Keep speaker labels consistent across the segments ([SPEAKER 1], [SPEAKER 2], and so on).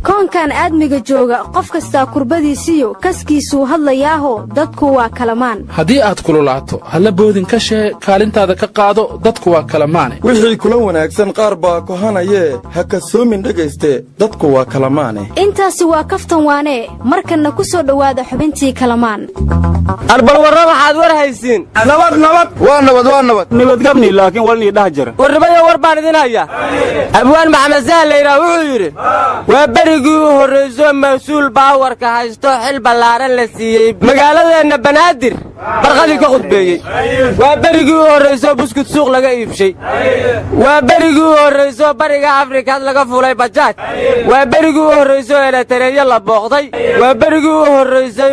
[SPEAKER 1] koonkan aadmiga jooga qof kasta kurbadiisiyo kaskiisuu hadlayaaho dadku waa Kalamaan
[SPEAKER 2] haddii aad kululaato halla boodin ka shee kaalintaada ka qaado dadku waa Kalamaane
[SPEAKER 3] wixii kula wanaagsan qaar baa kohanayee ha kasoomin dhagayste dadku waa Kalamaane
[SPEAKER 1] intaasi waa kaftan waane markana ku soo dhawaada xubintii Kalamaan
[SPEAKER 4] arbal warra waxaad war haysiin
[SPEAKER 5] nabad gabni laakiin walni dhaajir
[SPEAKER 4] warbayo war baan idin haya abwaan maxamed zahlayra wuxuu yiri waa berigii horeyso mas'uul baawarka haysto xil balaaran la siiyay magaaladeena banaadir barqadii ka qudbeeyay waa berigii horeyso buskut suuq laga iibshay waa berigii horeyso bariga Afrika laga fulay bajaaj waa berigii horeyso Eritrea la booqday waa berigii horeyso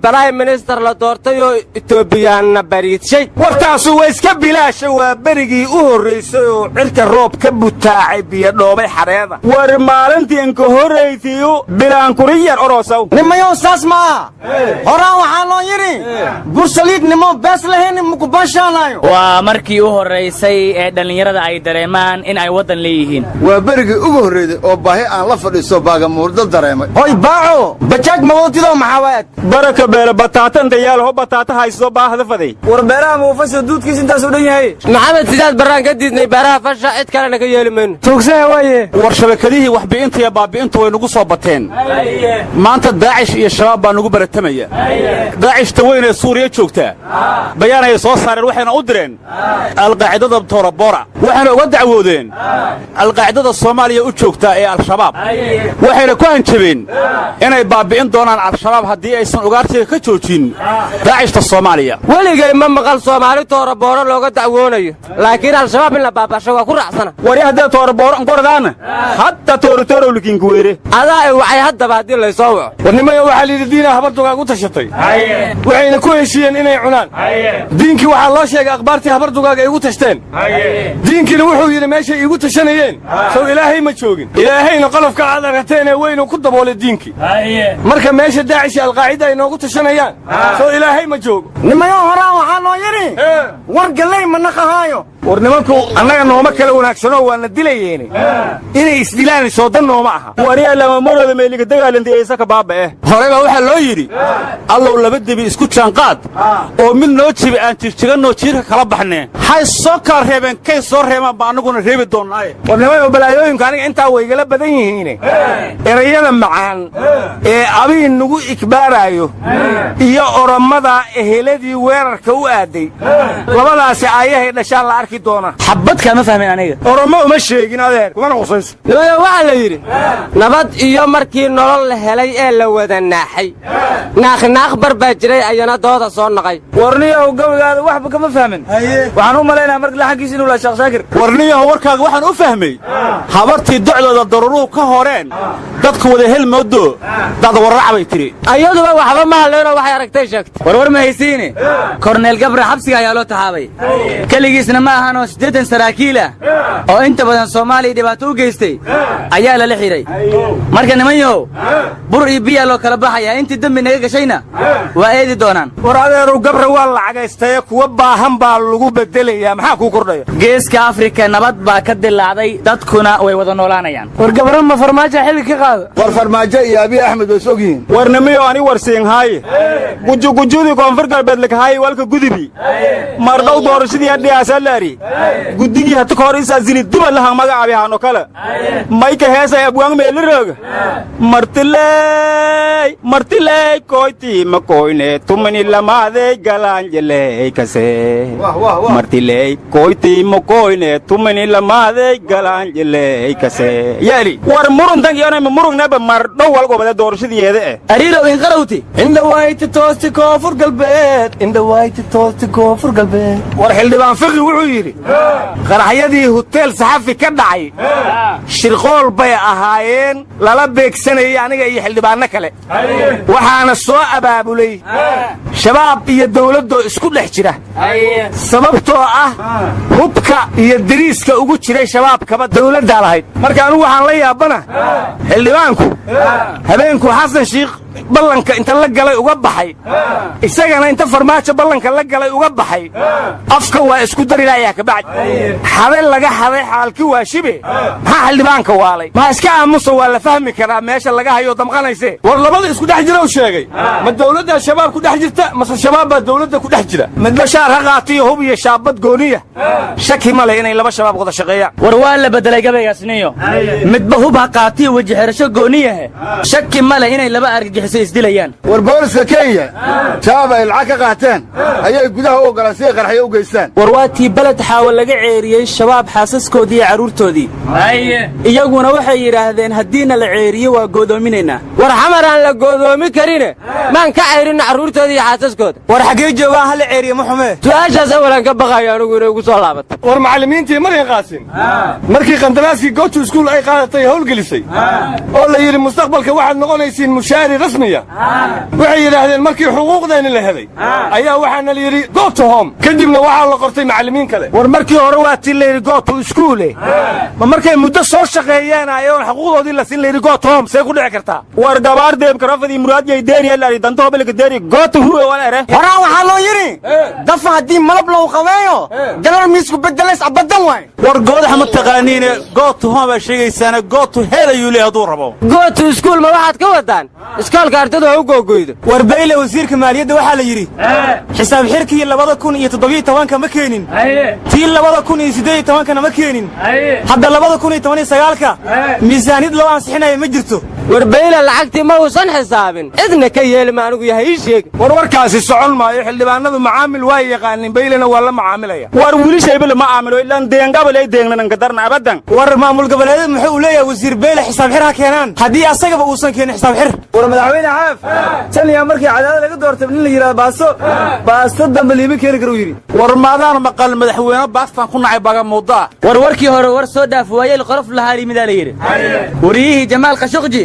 [SPEAKER 4] Prime Minister la doortay oo Itoobiyaana bariidshay
[SPEAKER 5] wartaas way iska bilaashay waa berigii u horeyso cirka roob ka butaacay biyo dhoobay xareeda war maalintii ka horeysiyo bilaan kuriyar orosaw
[SPEAKER 4] nimayo saas ma horaan waxaa loo yiri bursaliidnimo bees lahayn muku bashaanayo
[SPEAKER 6] waa markii u horeysay ee dhalinyarada ay dareemaan in ay wadan leeyihiin
[SPEAKER 7] waa berigii ugu horeeyay oo baahi aan la fadhiiso baaga muurdo dareemay
[SPEAKER 4] hoy baaco bajaaj mawdido maxawaad
[SPEAKER 5] baraka beela bataatan dayaal ho bataata hayso baahda faday
[SPEAKER 4] war beeraha muufasha duudkiis intaas u dhan yahay maxamed sidaad baraan ka diidnay beeraha fasha cid kale ka yeelmeen tuugsaha waaye
[SPEAKER 5] war shabakadihii wax biinta iyo baabiinta way nagu soo bateen maanta daacish iyo shabaab baa nagu baratamaya daacish taweyn ee Suuriya joogta bayaan ay soo saareen waxayna u direen alqaacidada Torabora waxayna uga dacwoodeen alqaacidada Soomaaliya u joogta ee al-shabaab waxayna ku hanjabeen inay baabiin doonaan al-shabaab haddii aysan ugaarsiga ka joojin daacishta Soomaaliya
[SPEAKER 4] waligay ma maqal Soomaali Torabora looga dacwoonayo laakiin al-shabaab in la baabasho waa ku raacsana
[SPEAKER 5] wari hadda Torabora qordaana hatta Torotoro likin guweere
[SPEAKER 4] adaa waxay hadda baadin la soo waco
[SPEAKER 5] warnimayo waxa liidiina habarduga u tashatay waxayna ku heshiiyeen inay cunaan diinkii waxa loo sheegay akhbaartii habardugaaga ay ugu tashteen diinkina wuxuu yiri meesha igu tashanayeen soo ilaahay ma joogin ilaahayna qalafka aad aragteen ee weyn ku daboolay diinkii marka meesha daacish al-qaacida ay noogu tashanayaan soo ilaahay ma joogo
[SPEAKER 4] nimayo horaan waxa loo yiri war galay ma naqahayo
[SPEAKER 5] war nimanku annaga nooma kala wanaagsano waana dilayeen inay isdilaan soo dan nooma aha wariya lama marada meeliga dagaalantay ay saka baaba horeba waxa loo yiri allow laba dibi isku jaanqaad oo mid noo jibi aan jirjiganno jiirka kala baxneen hay soo kala reebeen kay soo reebaan ba anaguna reebi doonaa war nimayo balaayooyinka aniga inta way gala badan yihiin erayada macaan ee abiin nagu ikbaarayo iyo oramada eheladii weerarka u aaday labadaasi ayahay dhashaan la arki doona
[SPEAKER 6] xabad kama fahmin aniga
[SPEAKER 5] oramo uma sheegin adeer kuma qosayso
[SPEAKER 4] nimayo waxa la yiri nabad iyo markii nolol la helay ee la wada naaxay naaq barbaa jiray ayana dooda soo naqay
[SPEAKER 5] warniyow gawigaada waxba kama fahmin waxaan u maleynaa markii la xaqiisin uu la Sheekh Shaakir warniyow warkaaga waxaan u fahmay habartii docdooda daruuruhu ka horeen dadku wada helmoodo dad warracay tiri
[SPEAKER 4] ayaduba waxba ma haleeno waxay aragtay sheegtay
[SPEAKER 6] war ma haysiine Cornel Gabra xabsiga ayaa loo taxaabay kaligiisna ma ahan oo 80 saraakiil ah oo inta badan Soomaaliya dhibaato u geystay ayaa la xiray marka nimanyo bur iyo biyo loo kala baxaya intii dambi naga gashayna waa eedi doonaan
[SPEAKER 5] war adeeru Gabra waa lacagaystay kuwa baahan baa lagu bedelayaa maxaa ku kordhaya
[SPEAKER 6] geeska Afrika nabad baa ka dilaacday dadkuna way wada noolaanayaan
[SPEAKER 4] war Gabra ma farmaajo xilli ka qaado
[SPEAKER 7] war farmaajo iyo Abi Ahmed way sogyiin
[SPEAKER 5] warnamiyo ani warsiin hay gujudi koonfur galbeed la kahay walka gudibi mardhow doorashadii hadhiyaasa laari gudigii hata hor isa zili duba laha magacaabi hano kale mayka heesa abwaan meelirooga martiley koyti ma koyne tumani lamaade galanjele kase martiley koyti ma koyne tumani lamaade galanjele kase yali war muruntan yana murungnaba mardhow walgobada doorashadeeda
[SPEAKER 6] ariiro in qarawti
[SPEAKER 4] inda wayti toosti koonfur galbeed
[SPEAKER 5] war xildhibaan fiqi wuxuu yiri qaraxyadii hotel saxafi ka dhacay shirqool bay ahaayeen lala beegsanayay aniga iyo xildhibaano kale waxaana soo abaabulay shabaab iyo dawladda isku dhex jira sababtoo ah hubka iyo dariiska ugu jiray shabaabkaba dawladda lahayd marka anigu waxaan la yaabana xildhibaanku habeenku xasan shiikh ballanka inta la galay uga baxay isagana inta farmaajo ballanka la galay uga baxay afka waa isku darilayaa ka bacd xabel laga xaday xaalkii waa shibe maxaa xildhibaanka waalay ma iska aamuso waa la fahmi karaa meesha laga hayo damqanayse
[SPEAKER 3] war labada isku dhex jira uu sheegay ma dawladda shabaab ku dhex jirta mase shabaab baa dawladda ku dhex jira
[SPEAKER 5] mid bashaar ha qaatiyo hub iyo shaabad gooniya shaki ma leh inay laba shabaab wada shaqeeyaan
[SPEAKER 6] war waa la bedelay gabaygaasniyo midba hub ha qaatiyo weji xirasho gooniyahe shaki ma leh inay laba argagixiso isdilayaan
[SPEAKER 7] war booliska kenya shabaab ay lacag ka qaateen ayay gudaha u ogolaan si ay qarxyo u geystaan
[SPEAKER 8] war waa tii baled xaawa laga ceeriyey shabaab xaasaskoodii iyo carruurtoodii iyaguna waxay yidhaahdeen haddiina la ceeriyo waa goodoominaynaa
[SPEAKER 4] war xamar aan la goodoomi karine maan ka ceyrinna carruurtooda iyo xaasaskooda
[SPEAKER 6] war xaggee joogaan ha la ceeriyo ma xume
[SPEAKER 4] su'aashaas awalan ka baqayo anigu inay ugu soo laabato
[SPEAKER 3] war macallimiintii markay qaasin markii qandaraaskii goto iskuul ay qaadatay howlgelisay oo la yidhi mustaqbalka waxaad noqonaysiin mushaari rasmiya waxay yidhaahdeen markii xuquuqdeenni la helay ayaa waxaana la yidhi goto home kadibna waxaa la qortay macallimiin kale
[SPEAKER 5] war markii hore waa tii la yidhi goto iskuule ma markay muddo soo shaqeeyeen ayoon xuquuqdoodii la siin la yidhi goto home see ku dhici kartaa war gabaar deeb karafadii muraadiyay deeriya la yidhi danto hobelka deeri goto huwe wala ere
[SPEAKER 6] horaan waxaa loo yidhi dafa haddii malab lagu qabeeyo galar miisku bedelays abadan waay
[SPEAKER 5] war goodaxa ma taqaaniine goto home baa sheegaysaana goto hel ayuu leeyahay hadduu rabo
[SPEAKER 4] gooto iskuul ma waxaad ka wadaan iskoolka ardadu ha u googoydo
[SPEAKER 6] war bayle wasiirka maaliyadda waxaa la yidhi xisaab xirkii 2017 ma keenin tii 2018 ma keenin hadda 2019 miisaaniyad loo ansixinayo ma jirto
[SPEAKER 4] war bayle lacagtii ma uusan xisaabin cidna ka yeeli ma anigu yahay ii sheeg
[SPEAKER 5] war warkaasi socon maayo xildhibaanadu macaamil waa yaqaanin baylena waa la macaamilaya war wiilashayba lama caamilo ilaan deengabal ay deengnan ka darna abadan
[SPEAKER 6] war maamul goboleedyada muxuu u leeyahay wasiir bayle xisaab xir ha keenaan haddii asagaba uusan keenin xisaab xir war madaxweyne xaaf taniya markii cadaadad laga doortay in la yiraahdo baasto dambe liima keeni karo yiri
[SPEAKER 5] war maadaan maqal madaxweyne baastan ku nacay baga muudaa
[SPEAKER 6] war warkii hore war soo dhaaf waayay qorof lahaa limida la yiri wariyihii jamaal qashuqji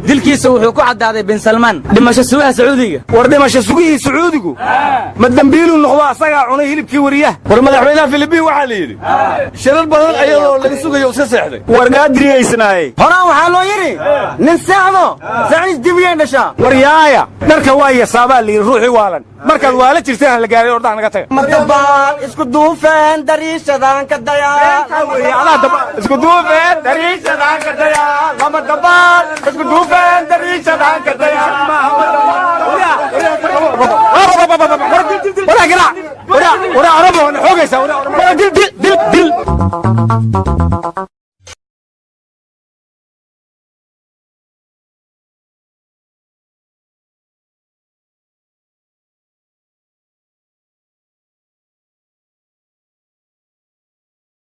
[SPEAKER 6] dilkiisa wuxuu ku cadaaday bin salmaan dhimasho suugaha sacuudiga
[SPEAKER 5] war dhimasho sugihii sacuudigu ma dambiilu noqdo asaga cunay hilibkii wariyaha
[SPEAKER 3] war madaxweynaha Filibiin waxa la yidhi shirar badan ayadoo laga sugayo iska seexday
[SPEAKER 5] war gaadriyeysnaayay
[SPEAKER 6] horaan waxaa loo yidhi nin saacdo saacis dibiyeen dhashaa
[SPEAKER 5] war yaaya dharka waa yasaabaa la yidhi ruuxii waalan markaad waala jirtaan la gaaray ordaha naga taga
[SPEAKER 6] madabaan isku duufeen dariishadan ka dayaa
[SPEAKER 5] isku duufeen dariishadan ka dayaa lama dabaan isku duufeen dariishadan ka dayaa wara arabo xoogaysa wara dil